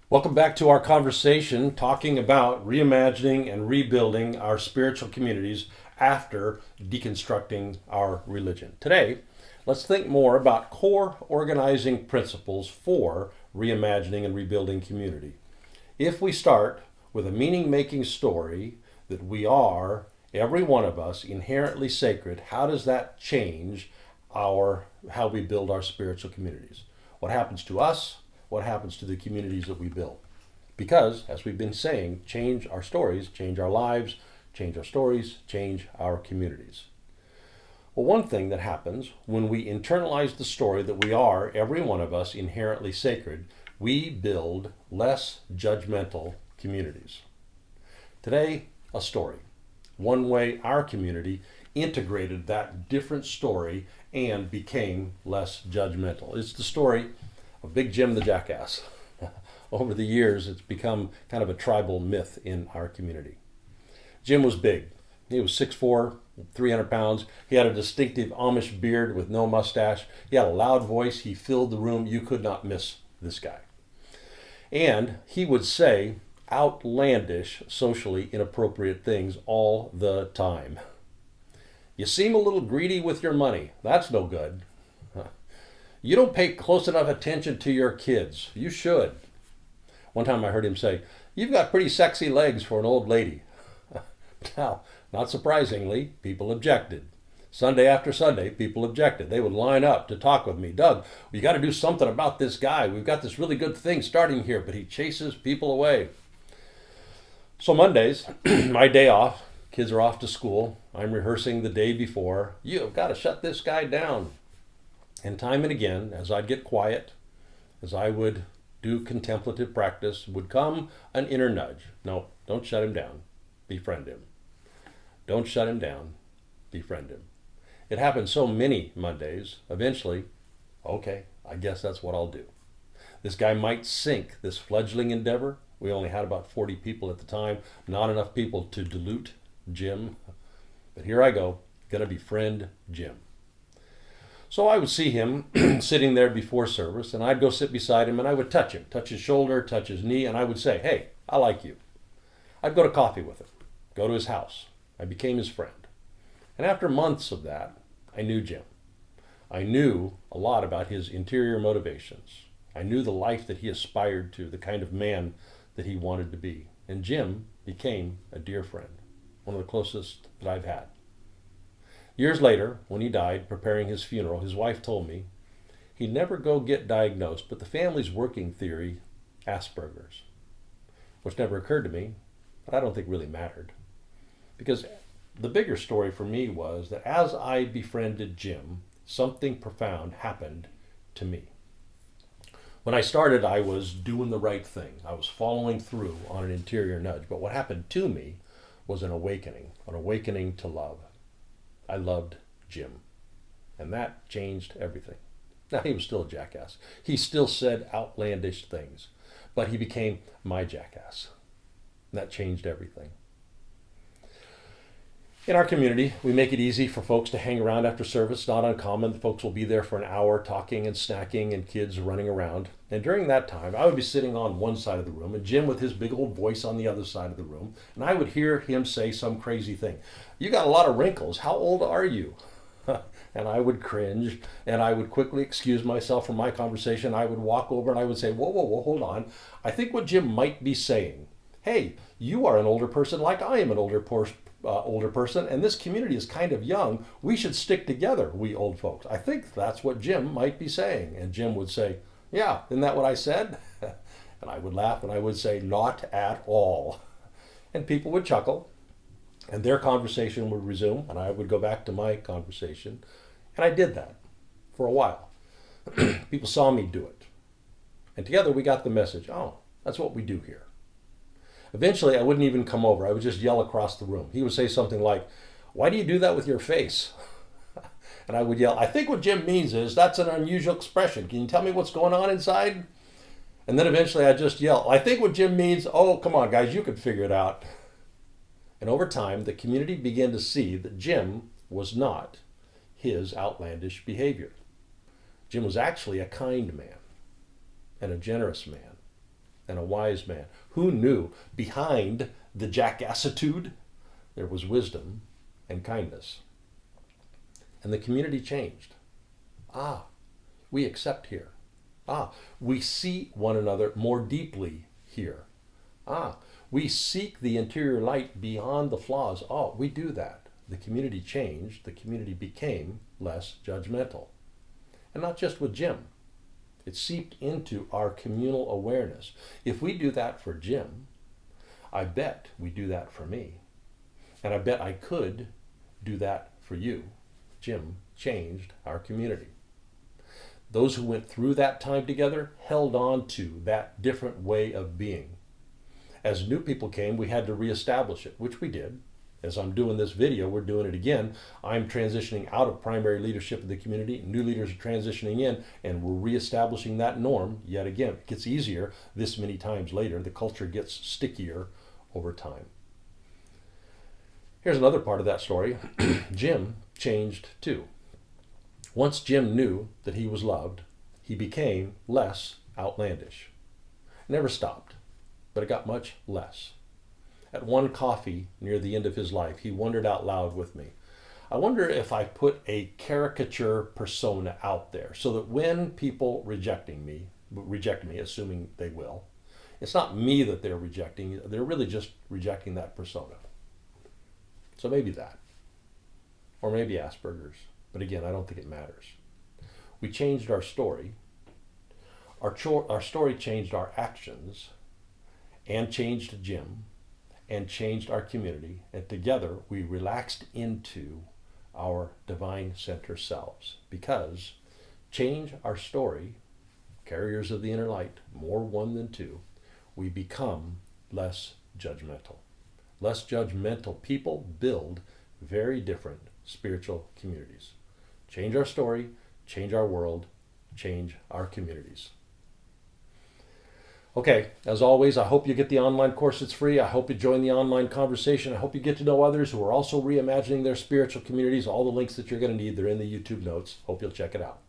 Welcome back to our conversation talking about reimagining and rebuilding our spiritual communities after deconstructing our religion. Today, let's think more about core organizing principles for reimagining and rebuilding community. If we start with a meaning making story that we are, every one of us, inherently sacred, how does that change how we build our spiritual communities? What happens to us? What happens to the communities that we build? Because, as we've been saying, change our stories, change our lives, change our stories, change our communities. Well, one thing that happens when we internalize the story that we are, every one of us, inherently sacred, we build less judgmental communities. Today, a story. One way our community integrated that different story and became less judgmental. It's the story of Big Jim the jackass. Over the years, it's become kind of a tribal myth in our community. Jim was big. He was 6'4", 300 pounds. He had a distinctive Amish beard with no mustache. He had a loud voice. He filled the room. You could not miss this guy. And he would say outlandish, socially inappropriate things all the time. You seem a little greedy with your money. That's no good. You don't pay close enough attention to your kids. You should. One time I heard him say, "You've got pretty sexy legs for an old lady." Now, not surprisingly, people objected. Sunday after Sunday, people objected. They would line up to talk with me. "Doug, we got to do something about this guy. We've got this really good thing starting here, but he chases people away." So Mondays, my day off, kids are off to school. I'm rehearsing the day before. You've got to shut this guy down. And time and again, as I'd get quiet, as I would do contemplative practice, would come an inner nudge. No, don't shut him down. Befriend him. Don't shut him down. Befriend him. It happened so many Mondays, eventually, okay, I guess that's what I'll do. This guy might sink this fledgling endeavor. We only had about 40 people at the time, not enough people to dilute Jim. But here I go, gonna befriend Jim. So I would see him sitting there before service, and I'd go sit beside him, and I would touch him, touch his shoulder, touch his knee, and I would say, "Hey, I like you." I'd go to coffee with him, go to his house. I became his friend. And after months of that, I knew Jim. I knew a lot about his interior motivations. I knew the life that he aspired to, the kind of man that he wanted to be. And Jim became a dear friend, one of the closest that I've had. Years later, when he died, preparing his funeral, his wife told me he'd never go get diagnosed, but the family's working theory, Asperger's, which never occurred to me, but I don't think really mattered. Because the bigger story for me was that as I befriended Jim, something profound happened to me. When I started, I was doing the right thing. I was following through on an interior nudge. But what happened to me was an awakening to love. I loved Jim, and that changed everything. Now, he was still a jackass. He still said outlandish things, but he became my jackass. And that changed everything. In our community, we make it easy for folks to hang around after service. Not uncommon. The folks will be there for an hour talking and snacking and kids running around. And during that time, I would be sitting on one side of the room and Jim with his big old voice on the other side of the room. And I would hear him say some crazy thing. "You got a lot of wrinkles. How old are you?" And I would cringe and I would quickly excuse myself from my conversation. I would walk over and I would say, whoa, whoa, whoa, hold on. I think what Jim might be saying, "Hey, you are an older person like I am an older person, and this community is kind of young. We should stick together, we old folks." I think that's what Jim might be saying. And Jim would say, "Yeah, isn't that what I said?" And I would laugh and I would say, "Not at all." And people would chuckle and their conversation would resume and I would go back to my conversation. And I did that for a while. People saw me do it. And together we got the message, oh, that's what we do here. Eventually, I wouldn't even come over. I would just yell across the room. He would say something like, "Why do you do that with your face?" And I would yell, "I think what Jim means is that's an unusual expression. Can you tell me what's going on inside?" And then eventually I'd just yell, "I think what Jim means, oh, come on, guys, you could figure it out." And over time, the community began to see that Jim was not his outlandish behavior. Jim was actually a kind man and a generous man and a wise man. Who knew behind the jackassitude there was wisdom and kindness? And the community changed. We accept here. We see one another more deeply here. We seek the interior light beyond the flaws. We do that. The community changed. The community became less judgmental. And not just with Jim. It seeped into our communal awareness. If we do that for Jim, I bet we do that for me. And I bet I could do that for you. Jim changed our community. Those who went through that time together held on to that different way of being. As new people came, we had to reestablish it, which we did. As I'm doing this video, we're doing it again. I'm transitioning out of primary leadership of the community. New leaders are transitioning in, and we're reestablishing that norm yet again. It gets easier this many times later. The culture gets stickier over time. Here's another part of that story. Jim changed too. Once Jim knew that he was loved, he became less outlandish. Never stopped, but it got much less. At one coffee near the end of his life, he wondered out loud with me, I wonder if I put a caricature persona out there so that when people reject me, assuming they will, it's not me that they're rejecting, they're really just rejecting that persona. So maybe that, or maybe Asperger's, but again, I don't think it matters. We changed our story. Our story changed our actions and changed Jim and changed our community, and together we relaxed into our divine center selves. Because change our story, carriers of the inner light, more one than two, we become less judgmental. Less judgmental people build very different spiritual communities. Change our story, change our world, change our communities. Okay, as always, I hope you get the online course. It's free. I hope you join the online conversation. I hope you get to know others who are also reimagining their spiritual communities. All the links that you're going to need, they're in the YouTube notes. Hope you'll check it out.